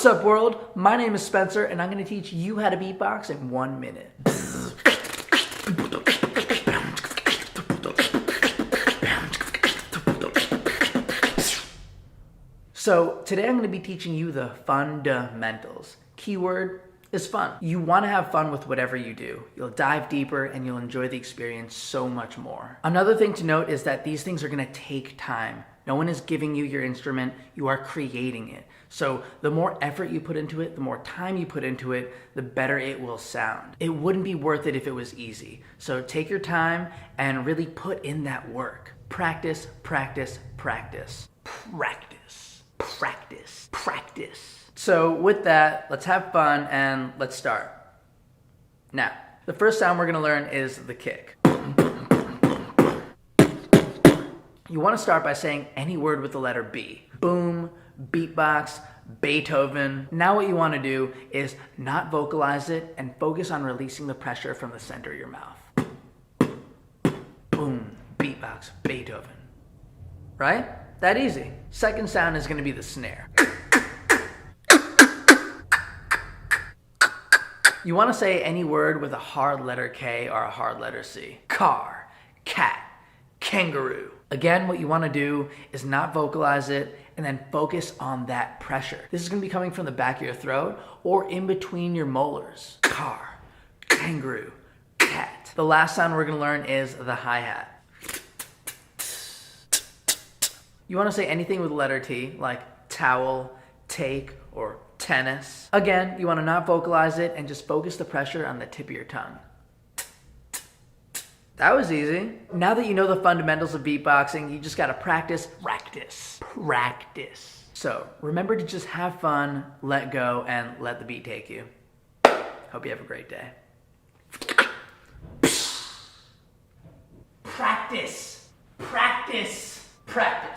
What's up, world? My name is Spencer, and I'm going to teach you how to beatbox in 1 minute. So today I'm going to be teaching you the fundamentals. Keyword is fun. You want to have fun with whatever you do. You'll dive deeper and you'll enjoy the experience so much more. Another thing to note is that these things are going to take time. No one is giving you your instrument, you are creating it. So the more effort you put into it, the more time you put into it, the better it will sound. It wouldn't be worth it if it was easy. So take your time and really put in that work. Practice, practice, practice. Practice, practice, practice. So with that, let's have fun and let's start. Now, the first sound we're gonna learn is the kick. You want to start by saying any word with the letter B. Boom, beatbox, Beethoven. Now what you want to do is not vocalize it and focus on releasing the pressure from the center of your mouth. Boom, beatbox, Beethoven. Right? That easy. Second sound is going to be the snare. You want to say any word with a hard letter K or a hard letter C. Car, cat, kangaroo. Again, what you want to do is not vocalize it and then focus on that pressure. This is going to be coming from the back of your throat or in between your molars. Car, kangaroo, cat. The last sound we're going to learn is the hi-hat. You want to say anything with the letter T, like towel, take, or tennis. Again, you want to not vocalize it and just focus the pressure on the tip of your tongue. That was easy. Now that you know the fundamentals of beatboxing, you just gotta practice, practice, practice. So remember to just have fun, let go, and let the beat take you. Hope you have a great day. Practice, practice, practice.